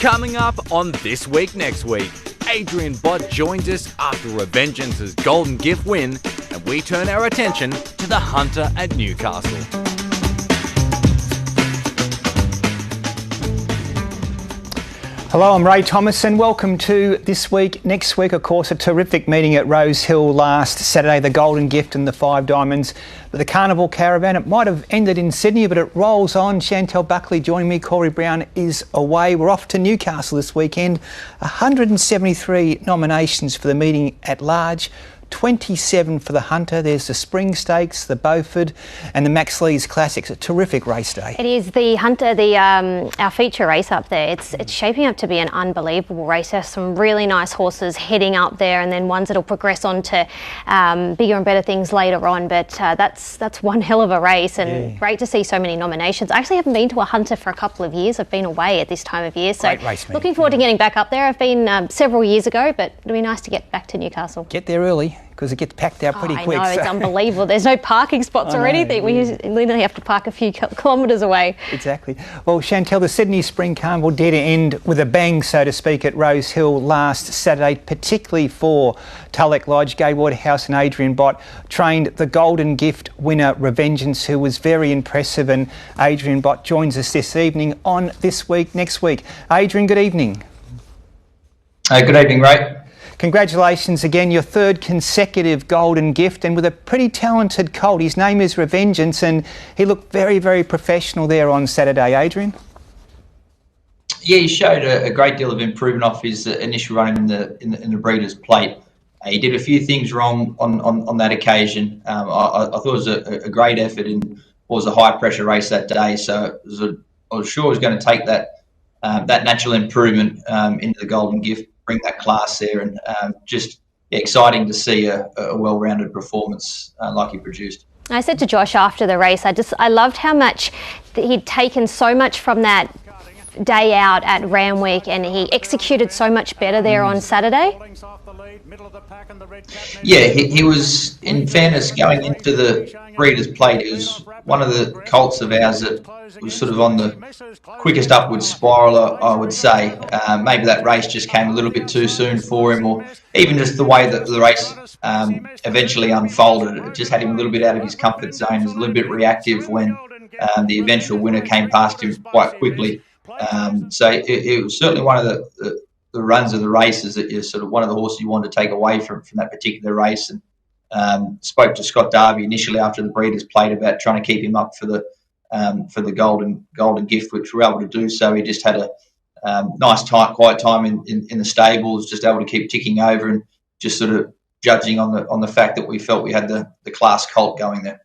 Coming up on This Week Next Week, Adrian Bott joins us after Revengeance's Golden Gift win, and we turn our attention to the Hunter at Newcastle. Hello, I'm Ray Thomas and welcome to This Week Next Week. Of course, a terrific meeting at Rose Hill last Saturday, the Golden Gift and the Five Diamonds. But the Carnival Caravan, it might have ended in Sydney, but it rolls on. Chantelle Buckley joining me. Corey Brown is away. We're off to Newcastle this weekend. 173 nominations for the meeting at large. 27 for the Hunter. There's the Spring Stakes, the Beaufort and the Max Lees Classics. A terrific race day. It is. The Hunter, our feature race up there. It's shaping up to be an unbelievable race. There's some really nice horses heading up there, and then ones that'll progress on to bigger and better things later on. But that's one hell of a race, and great to see so many nominations. I actually haven't been to a Hunter for a couple of years. I've been away at this time of year, so great race, looking forward to getting back up there. I've been several years ago, but it'll be nice to get back to Newcastle. Get there early, because it gets packed out pretty quick. I know, it's unbelievable. There's no parking spots or anything. We literally have to park a few kilometres away. Exactly. Well, Chantelle, the Sydney Spring Carnival did end with a bang, so to speak, at Rose Hill last Saturday, particularly for Tulloch Lodge. Gai Waterhouse and Adrian Bott trained the Golden Gift winner, Revengeance, who was very impressive, and Adrian Bott joins us this evening on This Week Next Week. Adrian, good evening. Good evening, Ray. Congratulations again, your third consecutive Golden Gift, and with a pretty talented colt. His name is Revengeance, and he looked very, very professional there on Saturday, Adrian. Yeah, he showed a great deal of improvement off his initial run in the Breeders' Plate. He did a few things wrong on that occasion. I thought it was a great effort and was a high pressure race that day. So I was sure he was going to take that natural improvement into the Golden Gift, bring that class there, and just exciting to see a well-rounded performance like he produced. I said to Josh after the race, I loved how much he'd taken so much from that day out at Randwick, and he executed so much better there on Saturday. Yeah, he was, in fairness, going into the Breeders' Plate, it was one of the colts of ours that was sort of on the quickest upward spiral, I would say. Maybe that race just came a little bit too soon for him, or even just the way that the race eventually unfolded. It just had him a little bit out of his comfort zone. He was a little bit reactive when the eventual winner came past him quite quickly. So it was certainly one of the runs of the races that you're sort of one of the horses you wanted to take away from that particular race. And spoke to Scott Darby initially after the Breeders' Plate about trying to keep him up for the Golden Gift, which we were able to do. So he just had a nice, quiet time in the stables, just able to keep ticking over and just sort of judging on the fact that we felt we had the class colt going there.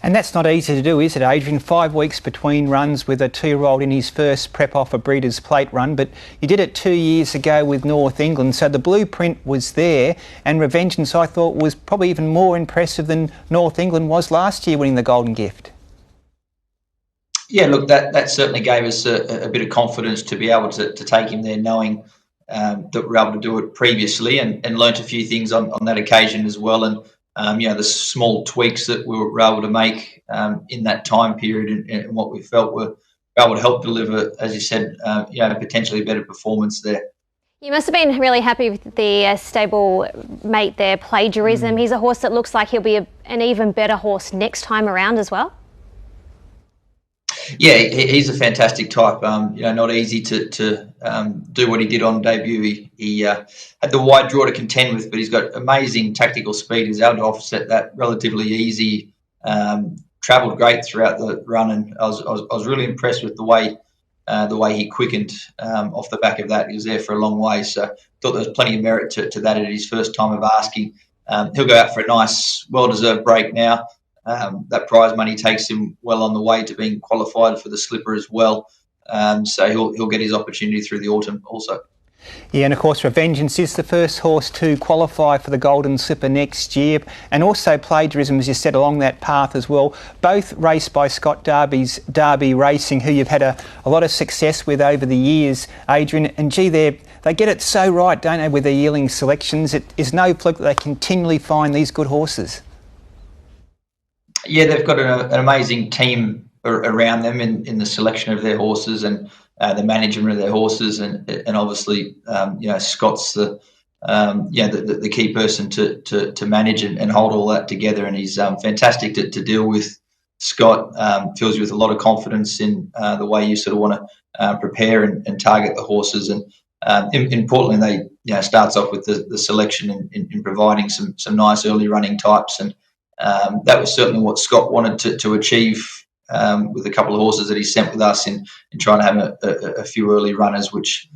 And that's not easy to do, is it, Adrian? 5 weeks between runs with a 2-year-old in his first prep off a Breeders' Plate run, but you did it 2 years ago with North England, so the blueprint was there, and Revengeance, I thought, was probably even more impressive than North England was last year winning the Golden Gift. Yeah, look, that certainly gave us a bit of confidence to be able to take him there, knowing that we were able to do it previously, and learnt a few things on that occasion as well. And the small tweaks that we were able to make in that time period and what we felt were able to help deliver, as you said, potentially a better performance there. You must have been really happy with the stable mate there, Plagiarism. He's a horse that looks like he'll be an even better horse next time around as well. Yeah, he's a fantastic type. Not easy to do what he did on debut. He had the wide draw to contend with, but he's got amazing tactical speed. He's able to offset that relatively easy. Travelled great throughout the run, and I was really impressed with the way he quickened off the back of that. He was there for a long way, so thought there was plenty of merit to that at his first time of asking. He'll go out for a nice, well-deserved break now. That prize money takes him well on the way to being qualified for the Slipper as well. So he'll get his opportunity through the autumn also. Yeah, and of course Revengeance is the first horse to qualify for the Golden Slipper next year, and also Plagiarism, as you said, along that path as well. Both raced by Scott Darby's Derby Racing, who you've had a lot of success with over the years, Adrian. And gee, they get it so right, don't they, with their yearling selections. It is no fluke that they continually find these good horses. Yeah, they've got an amazing team around them in the selection of their horses and the management of their horses, and obviously Scott's the key person to manage and hold all that together, and he's fantastic to deal with. Scott fills you with a lot of confidence in the way you sort of want to prepare and target the horses, and importantly, they starts off with the selection in providing some nice early running types, and that was certainly what Scott wanted to achieve with a couple of horses that he sent with us in trying to have a few early runners, which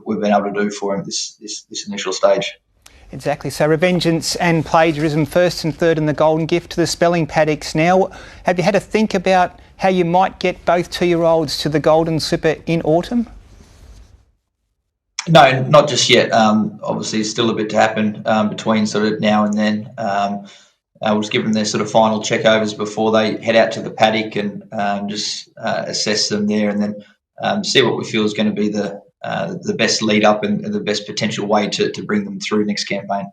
we've been able to do for him this initial stage. Exactly. So Revengeance and Plagiarism, first and third in the Golden Gift to the Spelling Paddocks. Now, have you had to think about how you might get both 2-year-olds to the Golden Slipper in autumn? No, not just yet. Obviously, still a bit to happen between sort of now and then. We'll just give them their sort of final checkovers before they head out to the paddock and just assess them there, and then see what we feel is going to be the best lead up and the best potential way to bring them through next campaign.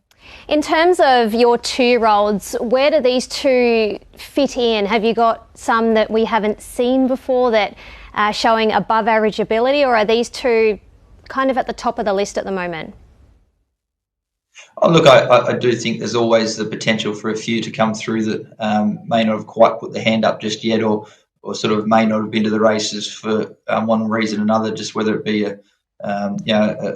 In terms of your 2-year-olds, where do these two fit in? Have you got some that we haven't seen before that are showing above average ability, or are these two kind of at the top of the list at the moment? Oh, look, I do think there's always the potential for a few to come through that may not have quite put their hand up just yet, or sort of may not have been to the races for one reason or another, just whether it be a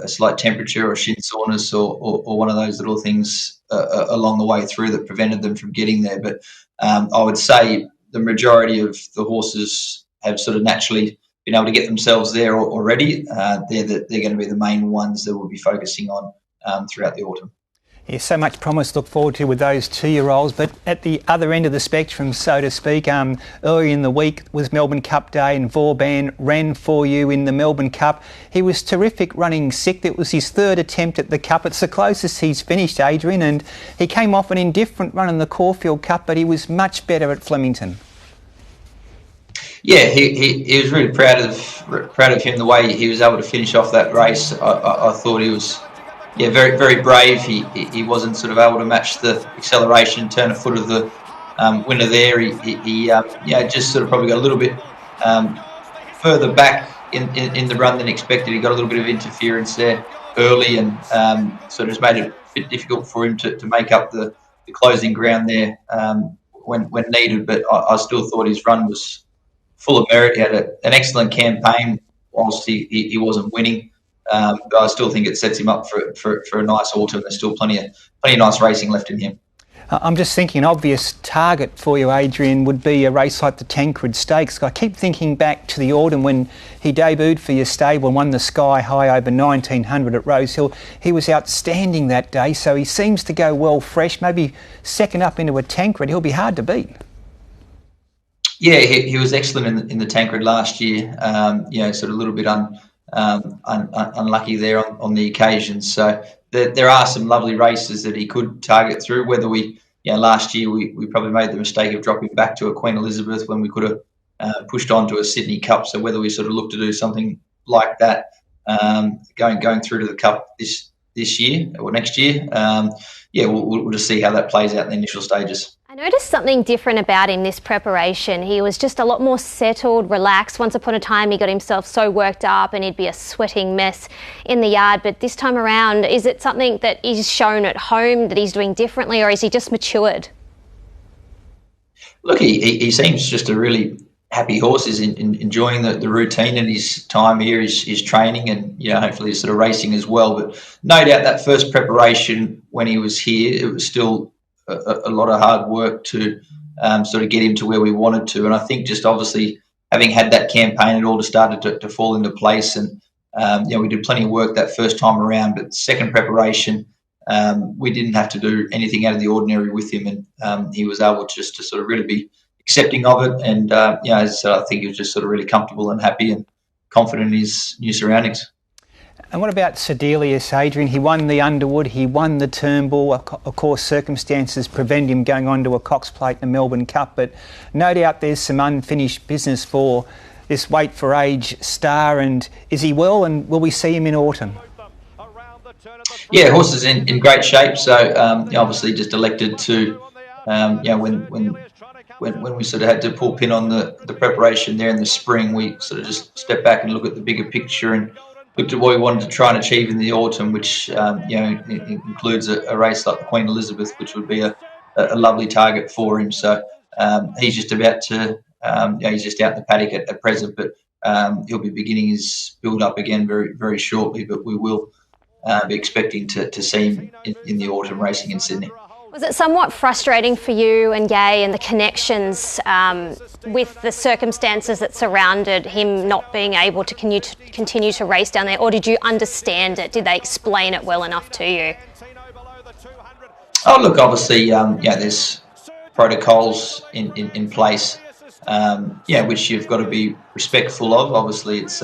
slight temperature or shin soreness or one of those little things along the way through that prevented them from getting there. But I would say the majority of the horses have sort of naturally been able to get themselves there already. They're going to be the main ones that we'll be focusing on throughout the autumn. Yeah, so much promise to look forward to with those 2-year-olds, but at the other end of the spectrum, so to speak, earlier in the week was Melbourne Cup Day and Vauban ran for you in the Melbourne Cup. He was terrific running sixth. It was his third attempt at the Cup. It's the closest he's finished, Adrian, and he came off an indifferent run in the Caulfield Cup, but he was much better at Flemington. Yeah, he was really proud of him, the way he was able to finish off that race. I thought he was very, very brave. He wasn't sort of able to match the acceleration, turn of foot of the winner there. He just sort of probably got a little bit further back in the run than expected. He got a little bit of interference there early, and sort of just made it a bit difficult for him to make up the closing ground there when needed. But I still thought his run was full of merit. He had an excellent campaign whilst he wasn't winning. But I still think it sets him up for a nice autumn. There's still plenty of nice racing left in him. I'm just thinking an obvious target for you, Adrian, would be a race like the Tancred Stakes. I keep thinking back to the autumn when he debuted for your stable and won the Sky High over 1900 at Rosehill. He was outstanding that day, so he seems to go well fresh, maybe second up into a Tancred. He'll be hard to beat. Yeah, he was excellent in the Tancred last year. Sort of a little bit unlucky there on the occasions. So there are some lovely races that he could target through. Whether last year we probably made the mistake of dropping back to a Queen Elizabeth when we could have pushed on to a Sydney Cup. So whether we sort of look to do something like that going through to the Cup this year or next year, we'll just see how that plays out in the initial stages. I noticed something different about him this preparation. He was just a lot more settled, relaxed. Once upon a time, he got himself so worked up and he'd be a sweating mess in the yard. But this time around, is it something that he's shown at home that he's doing differently, or is he just matured? Look, he seems just a really happy horse. He's enjoying the routine and his time here, his training, and hopefully his sort of racing as well. But no doubt that first preparation when he was here, it was still a lot of hard work to sort of get him to where we wanted to. And I think just obviously having had that campaign, it all just started to fall into place. And, we did plenty of work that first time around, but second preparation, we didn't have to do anything out of the ordinary with him. And he was able just to sort of really be accepting of it. And, as I said, I think he was just sort of really comfortable and happy and confident in his new surroundings. And what about Sedelius, Adrian? He won the Underwood, he won the Turnbull. Of course, circumstances prevent him going on to a Cox Plate in the Melbourne Cup, but no doubt there's some unfinished business for this Wait for Age star. And is he well, and will we see him in autumn? Yeah, horse is in great shape. So obviously just elected to, when when we sort of had to pull pin on the preparation there in the spring, we sort of just stepped back and looked at the bigger picture and looked at what we wanted to try and achieve in the autumn, which includes a race like the Queen Elizabeth, which would be a lovely target for him. So he's just about to, he's just out in the paddock at present, but he'll be beginning his build up again very, very shortly. But we will be expecting to see him in the autumn racing in Sydney. Was it somewhat frustrating for you and Gay and the connections with the circumstances that surrounded him not being able to continue to race down there, or did you understand it? Did they explain it well enough to you? Oh, look, obviously, there's protocols in place, which you've got to be respectful of. Obviously, it's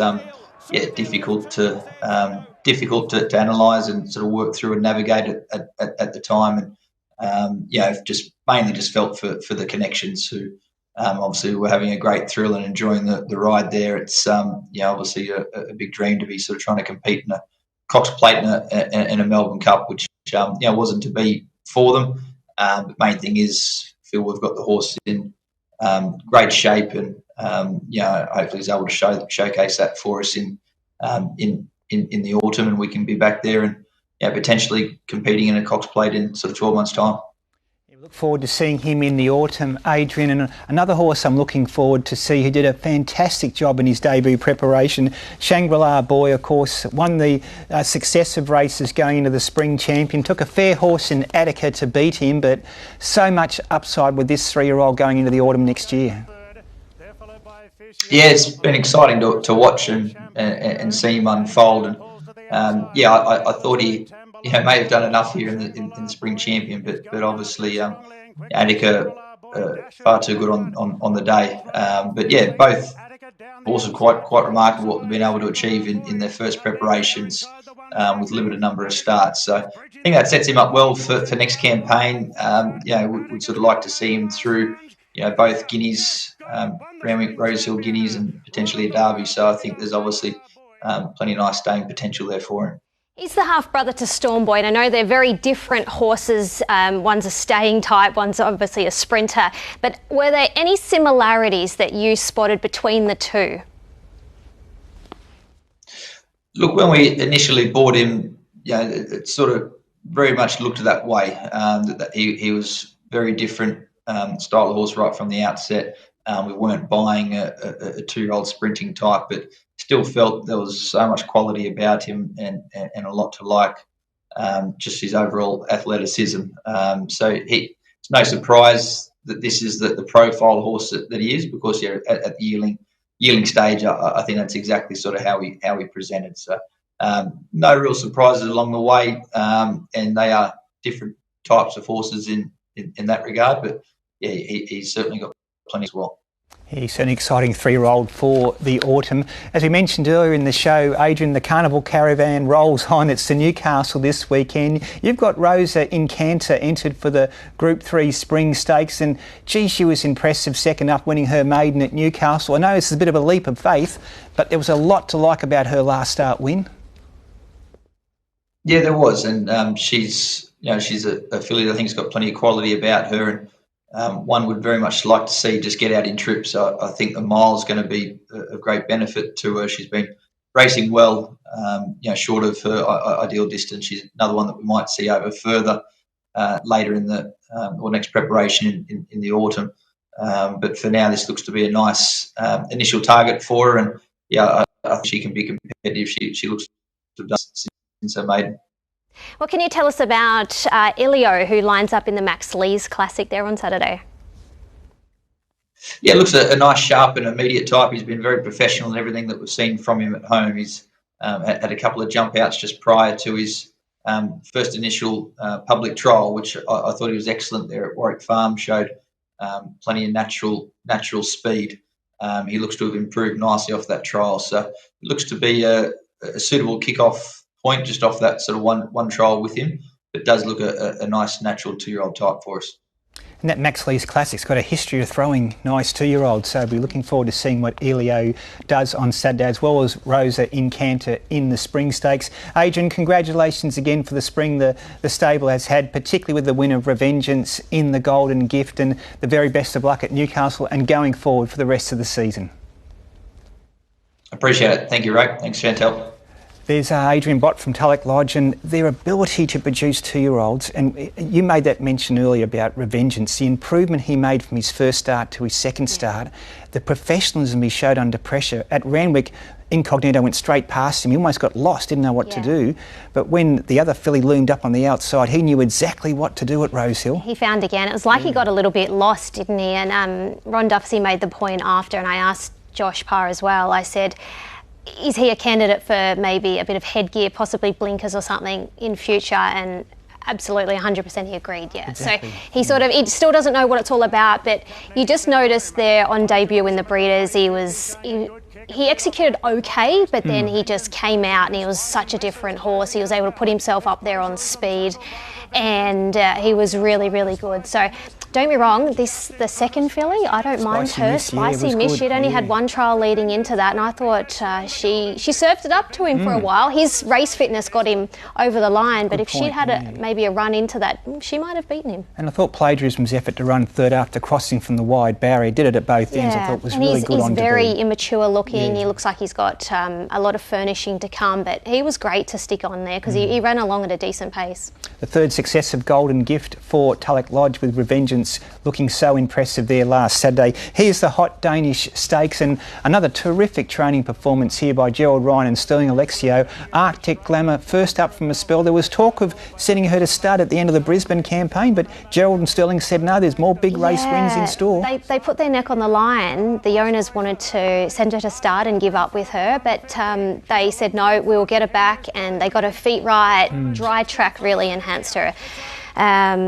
difficult to analyse and sort of work through and navigate it at the time. And just mainly felt for the connections who obviously were having a great thrill and enjoying the ride there. It's obviously a big dream to be sort of trying to compete in a Cox Plate and a Melbourne Cup, which wasn't to be for them. The main thing is feel we've got the horse in great shape, and hopefully he's able to showcase that for us in the autumn, and we can be back there and potentially competing in a Cox Plate in sort of 12 months' time. We look forward to seeing him in the autumn, Adrian. And another horse I'm looking forward to see who did a fantastic job in his debut preparation, Shangri-La Boy, of course, won the successive races going into the Spring Champion, took a fair horse in Attica to beat him, but so much upside with this 3-year-old going into the autumn next year. Yeah, it's been exciting to watch and see him unfold. And I thought he may have done enough here in the Spring Champion, but obviously Attica far too good on the day. But both horses quite remarkable what they've been able to achieve in their first preparations with limited number of starts. So I think that sets him up well for next campaign. We'd sort of like to see him through both Guineas, Randwick Rosehill Guineas, and potentially a Derby. So I think there's obviously plenty of nice staying potential there for him. He's the half-brother to Storm Boy, and I know they're very different horses. One's a staying type, one's obviously a sprinter. But were there any similarities that you spotted between the two? Look, when we initially bought him, it sort of very much looked that way, that he was very different style of horse right from the outset. We weren't buying a 2-year-old sprinting type, but still felt there was so much quality about him and a lot to like, just his overall athleticism. So it's no surprise that this is the profile horse that he is, because at the yearling stage, I think that's exactly sort of how he presented. So no real surprises along the way, and they are different types of horses in that regard. But he's certainly got plenty as well. He's an exciting 3-year-old for the autumn. As we mentioned earlier in the show, Adrian, the Carnival Caravan rolls on. It's to Newcastle this weekend. You've got Rosa Incanter entered for the Group 3 Spring Stakes, and she was impressive second up, winning her maiden at Newcastle. I know this is a bit of a leap of faith, but there was a lot to like about her last start win. Yeah, there was, and she's a filly that I think has got plenty of quality about her, and one would very much like to see just get out in trips. I think the mile is going to be a great benefit to her. She's been racing well, short of her ideal distance. She's another one that we might see over further later in the or next preparation in the autumn. But for now, this looks to be a nice initial target for her, and I think she can be competitive. She looks to have done since her maiden. What can you tell us about Ilio, who lines up in the Max Lees Classic there on Saturday? Yeah, looks a nice, sharp and immediate type. He's been very professional in everything that we've seen from him at home. He's had a couple of jump outs just prior to his first initial public trial, which I thought he was excellent there at Warwick Farm, showed plenty of natural speed. He looks to have improved nicely off that trial. So it looks to be a suitable kick-off point just off that sort of one trial with him, but does look a nice natural 2-year-old type for us. And that Max Lees Classic's got a history of throwing nice 2-year-olds, so we'll be looking forward to seeing what Elio does on Saturday, as well as Rosa in Canter in the Spring Stakes. Adrian, congratulations again for the spring the stable has had, particularly with the win of Revengeance in the Golden Gift, and the very best of luck at Newcastle and going forward for the rest of the season. Appreciate it. Thank you, Ray. Thanks, Chantelle. There's Adrian Bott from Tulloch Lodge, and their ability to produce 2-year-olds, and you made that mention earlier about Revengeance, the improvement he made from his first start to his second start, the professionalism he showed under pressure. At Randwick, Incognito went straight past him. He almost got lost, didn't know what to do. But when the other filly loomed up on the outside, he knew exactly what to do at Rosehill. He found again. It was like he got a little bit lost, didn't he? And Ron Duffsey made the point after, and I asked Josh Parr as well. I said, is he a candidate for maybe a bit of headgear, possibly blinkers or something in future? And absolutely 100% he agreed, Exactly. So he he still doesn't know what it's all about, but you just noticed there on debut in the Breeders, he executed okay, but then he just came out and he was such a different horse. He was able to put himself up there on speed, and he was really, really good. So don't be wrong, the second filly, I don't mind her. Spicy Miss, she'd only had one trial leading into that, and I thought she served it up to him for a while. His race fitness got him over the line, but if she'd had maybe a run into that, she might have beaten him. And I thought Plagiarism's effort to run third after crossing from the wide barrier, did it at both ends, I thought was really good on debut. He's very immature looking, he looks like he's got a lot of furnishing to come, but he was great to stick on there because he ran along at a decent pace. The third successive Golden Gift for Tulloch Lodge, with Revengeance looking so impressive there last Saturday. Here's the Hot Danish Stakes, and another terrific training performance here by Gerald Ryan and Sterling Alexio. Arctic Glamour first up from a spell. There was talk of sending her to start at the end of the Brisbane campaign, but Gerald and Sterling said no, there's more big race wins in store. They put their neck on the line. The owners wanted to send her to start and give up with her, but they said no, we'll get her back, and they got her feet right. Dry track really enhanced her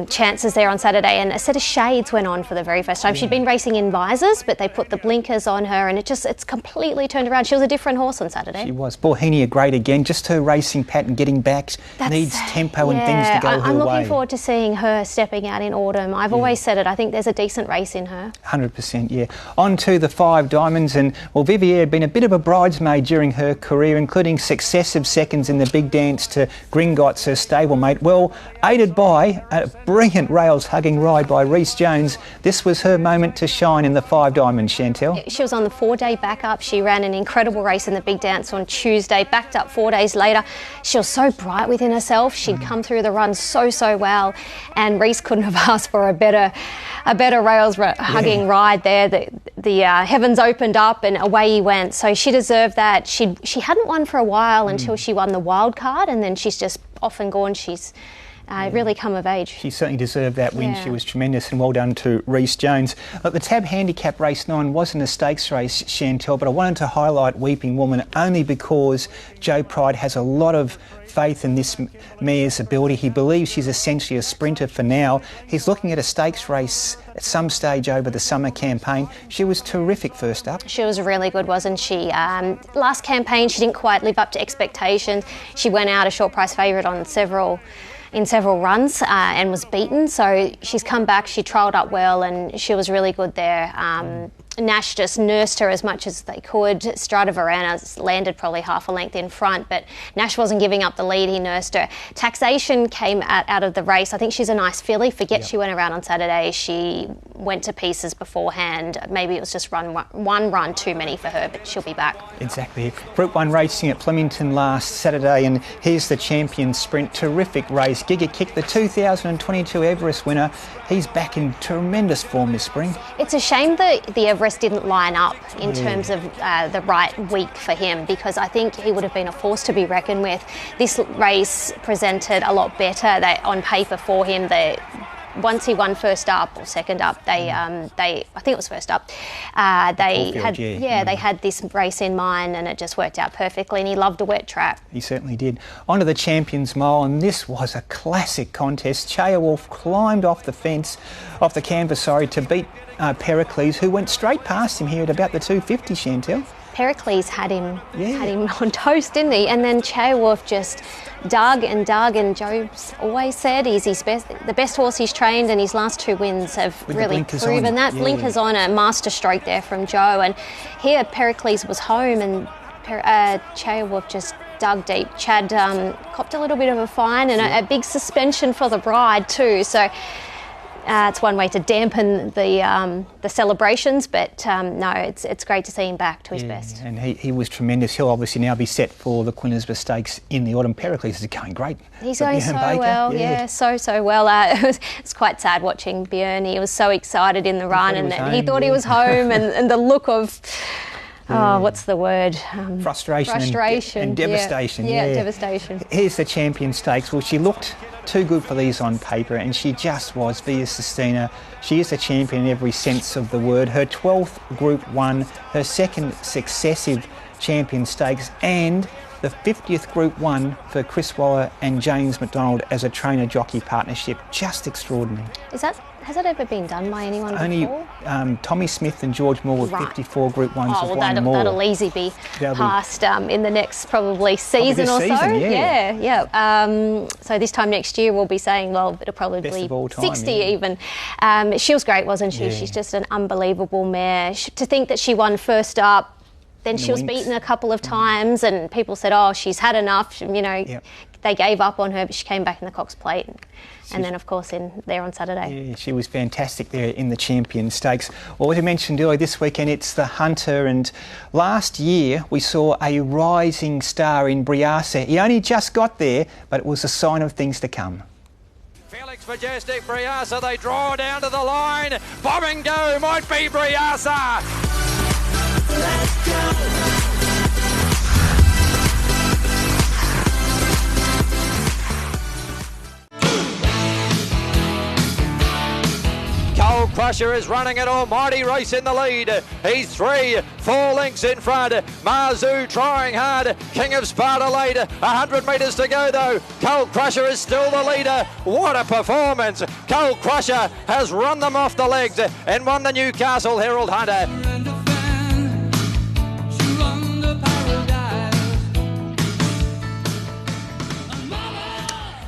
chances there on Saturday, and a set of shades went on for the very first time. She'd been racing in visors, but they put the blinkers on her, and it's completely turned around. She was a different horse on Saturday. She was. Bohemia great again. Just her racing pattern, getting back, needs tempo and things to go her way. I'm looking forward to seeing her stepping out in autumn. I've always said it. I think there's a decent race in her. 100%, yeah. On to the 5 Diamonds, and well, Vivier had been a bit of a bridesmaid during her career, including successive seconds in the big dance to Gringotts, her stablemate. Well, aided by a brilliant rails-hugging ride by Rhys Jones, this was her moment to shine in the 5 Diamonds, Chantelle. She was on the 4-day backup. She ran an incredible race in the big dance on Tuesday, backed up 4 days later. She was so bright within herself. She'd come through the run so well, and Rhys couldn't have asked for a better rails-hugging ride there. The heavens opened up and away he went. So she deserved that. She hadn't won for a while until she won the wild card, and then she's just off and gone. She's really come of age. She certainly deserved that win. She was tremendous, and well done to Rhys Jones. Look, the Tab Handicap Race 9 wasn't a stakes race, Chantelle, but I wanted to highlight Weeping Woman only because Joe Pride has a lot of faith in this mare's ability. He believes she's essentially a sprinter for now. He's looking at a stakes race at some stage over the summer campaign. She was terrific first up. She was really good, wasn't she? Last campaign, she didn't quite live up to expectations. She went out a short price favourite on several runs and was beaten. So she's come back, she trialled up well, and she was really good there. Nash just nursed her as much as they could. Stradivarana landed probably half a length in front, but Nash wasn't giving up the lead. He nursed her. Taxation came out of the race. I think she's a nice filly. Forget she went around on Saturday. She went to pieces beforehand. Maybe it was just one run too many for her, but she'll be back. Exactly. Group 1 racing at Flemington last Saturday, and here's the champion sprint. Terrific race. Giga Kick, the 2022 Everest winner. He's back in tremendous form this spring. It's a shame that the Everest didn't line up in terms of the right week for him, because I think he would have been a force to be reckoned with. This race presented a lot better on paper for him. Once he won first up or second up, I think it was first up. They had this race in mind, and it just worked out perfectly. And he loved a wet track. He certainly did. On to the Champions Mile, and this was a classic contest. Chaya Wolf climbed off the canvas, to beat Pericles, who went straight past him here at about the 250, Chantelle. Pericles had him on toast, didn't he? And then Wolf just dug, and Joe's always said he's the best horse he's trained, and his last 2 wins have really proven that. Blinkers on, a master stroke there from Joe, and here Pericles was home, and Wolf just dug deep. Chad copped a little bit of a fine and a big suspension for the bride too, so it's one way to dampen the celebrations, but no, it's great to see him back to his best. And he was tremendous. He'll obviously now be set for the Quinnesba Stakes in the autumn. Pericles is going great. He's going so well, so well. It's quite sad watching Björn. He was so excited in the run, and he thought he was home, and the look of... what's the word? Frustration and devastation. Yeah, devastation. Here's the Champion Stakes. Well, she looked too good for these on paper, and she just was. Via Sistina, she is a champion in every sense of the word. Her 12th Group 1, her second successive Champion Stakes, and the 50th Group 1 for Chris Waller and James McDonald as a trainer-jockey partnership. Just extraordinary. Has that ever been done by anyone before? Only Tommy Smith and George Moore with 54 Group 1s have won more. That'll easily be passed in the next probably season or so. Yeah. So this time next year we'll be saying, well, it'll probably be 60 even. She was great, wasn't she? Yeah. She's just an unbelievable mare. To think that she won first up, then she was beaten a couple of times, and people said, oh, she's had enough. They gave up on her, but she came back in the Cox Plate. And then, of course, there on Saturday. Yeah, she was fantastic there in the Champion Stakes. Well, as I mentioned earlier, this weekend it's the Hunter, and last year we saw a rising star in Briasa. He only just got there, but it was a sign of things to come. Felix Majestic, Briasa, they draw down to the line. Bob and go, might be Briasa. Let's go. Coal Crusher is running an almighty race in the lead. He's 3-4 lengths in front. Marzu trying hard. King of Sparta late. 100 metres to go though. Coal Crusher is still the leader. What a performance. Coal Crusher has run them off the legs and won the Newcastle Herald Hunter.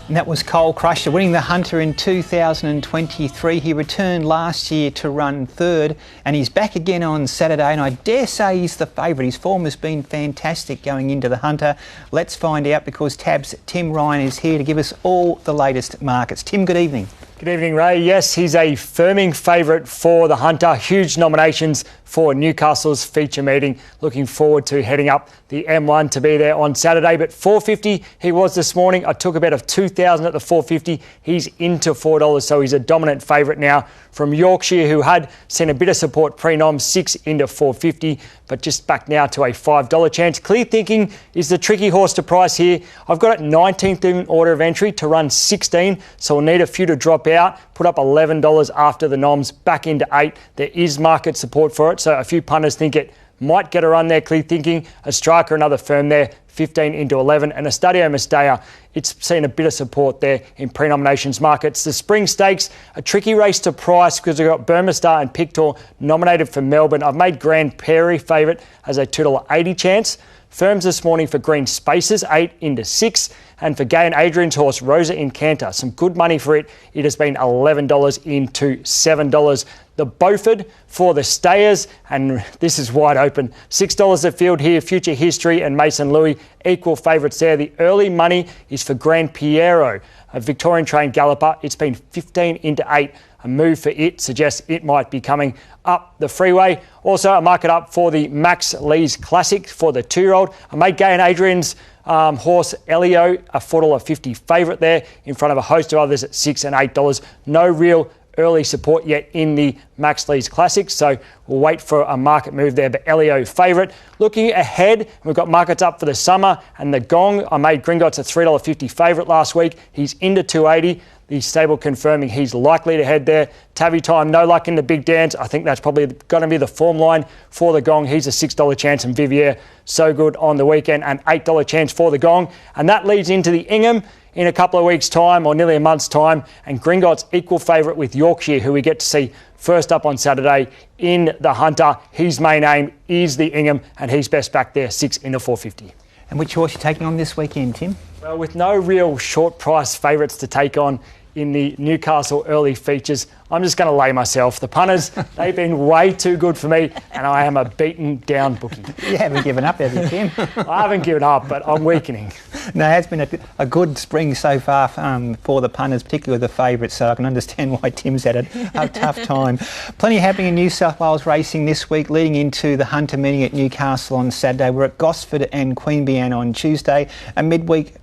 And that was Coal Crusher winning the Hunter in 2023. He returned last year to run third, and he's back again on Saturday, and I dare say he's the favourite. His form has been fantastic going into the Hunter. Let's find out, because Tab's Tim Ryan is here to give us all the latest markets. Tim, good evening. Good evening, Ray. Yes, he's a firming favourite for the Hunter. Huge nominations for Newcastle's feature meeting. Looking forward to heading up the M1 to be there on Saturday. But $4.50 he was this morning. I took a bet of $2,000 at the $4.50. He's into $4, so he's a dominant favourite now from Yorkshire, who had seen a bit of support pre-nom, 6 into $4.50, but just back now to a $5 chance. Clear Thinking is the tricky horse to price here. I've got it 19th in order of entry to run 16, so we'll need a few to drop out. Put up $11 after the noms, back into 8. There is market support for it, so a few punters think it might get a run there. Clear Thinking, a striker, another firm there, 15 into 11, and Estadio Mestea, it's seen a bit of support there in pre-nominations markets. The Spring Stakes, a tricky race to price because we've got Burma Star and Pictor nominated for Melbourne. I've made Grand Prairie favourite as a $2.80 chance. Firms this morning for Green Spaces, 8 into 6. And for Gay and Adrian's horse, Rosa Encanta, some good money for it. It has been $11 into $7. The Beaufort for the Stayers, and this is wide open. $6 a field here. Future History and Mason Louis, equal favourites there. The early money is for Grand Piero, a Victorian trained galloper. It's been 15 into 8. A move for it suggests it might be coming up the freeway. Also, a market up for the Max Lees Classic for the 2-year-old. I made Gay and Adrian's horse Elio a $4.50 favourite there in front of a host of others at $6 and $8. No real early support yet in the Max Lees Classic, so we'll wait for a market move there, but Elio favourite. Looking ahead, we've got markets up for the summer, and the Gong, I made Gringotts a $3.50 favourite last week. He's into $2.80. The stable confirming he's likely to head there. Tabby Time, no luck in the big dance. I think that's probably going to be the form line for the Gong. He's a $6 chance, and Vivier, so good on the weekend, and $8 chance for the Gong. And that leads into the Ingham. in a couple of weeks' time, or nearly a month's time, and Gringotts equal favourite with Yorkshire, who we get to see first up on Saturday in the Hunter. His main aim is the Ingham, and he's best back there, 6 in the 450. And which horse are you taking on this weekend, Tim? Well, with no real short price favourites to take on in the Newcastle early features, I'm just going to lay myself. The punters, they've been way too good for me, and I am a beaten down bookie. You haven't given up, have you, Tim? I haven't given up, but I'm weakening. No, it has been a good spring so far for the punters, particularly the favourites, so I can understand why Tim's had a tough time. Plenty happening in New South Wales racing this week, leading into the Hunter meeting at Newcastle on Saturday. We're at Gosford and Queanbeyan on Tuesday, a midweek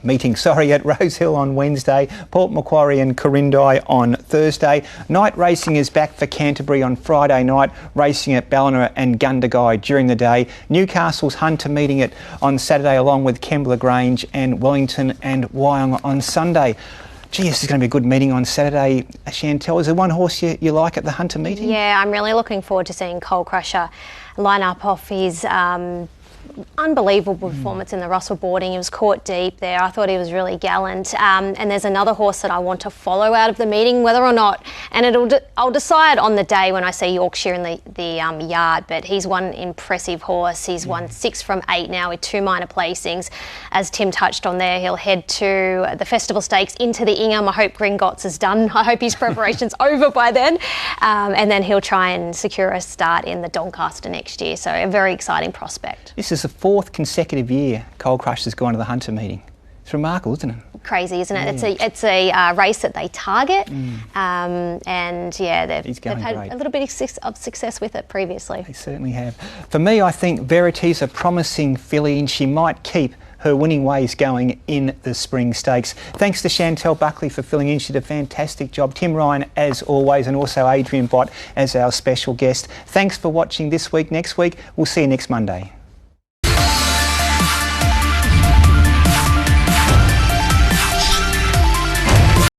meeting at Rosehill on Wednesday, Port Macquarie and Corindai on Thursday. Night racing is back for Canterbury on Friday night, racing at Ballina and Gundagai during the day. Newcastle's Hunter meeting on Saturday, along with Kembla Grange and Wellington and Wyong on Sunday. Gee, this is going to be a good meeting on Saturday. Chantelle, is there one horse you like at the Hunter meeting? Yeah, I'm really looking forward to seeing Coal Crusher line up off his unbelievable performance in the Russell Boarding. He was caught deep there. I thought he was really gallant. And there's another horse that I want to follow out of the meeting, whether or not, and I'll decide on the day when I see Yorkshire in the yard, but he's one impressive horse. He's won 6 from 8 now with 2 minor placings. As Tim touched on there, he'll head to the Festival Stakes into the Ingham. I hope Gringotts is done. I hope his preparation's over by then. And then he'll try and secure a start in the Doncaster next year. So a very exciting prospect. This is the 4th consecutive year Coal Crusher's gone to the Hunter meeting. It's remarkable, isn't it? Crazy, isn't it? Yeah. It's a race that they target, and yeah, they've had a little bit of success with it previously. They certainly have. For me, I think Verity's a promising filly, and she might keep her winning ways going in the Spring Stakes. Thanks to Chantelle Buckley for filling in. She did a fantastic job. Tim Ryan, as always, and also Adrian Bott as our special guest. Thanks for watching this week. Next week, we'll see you next Monday.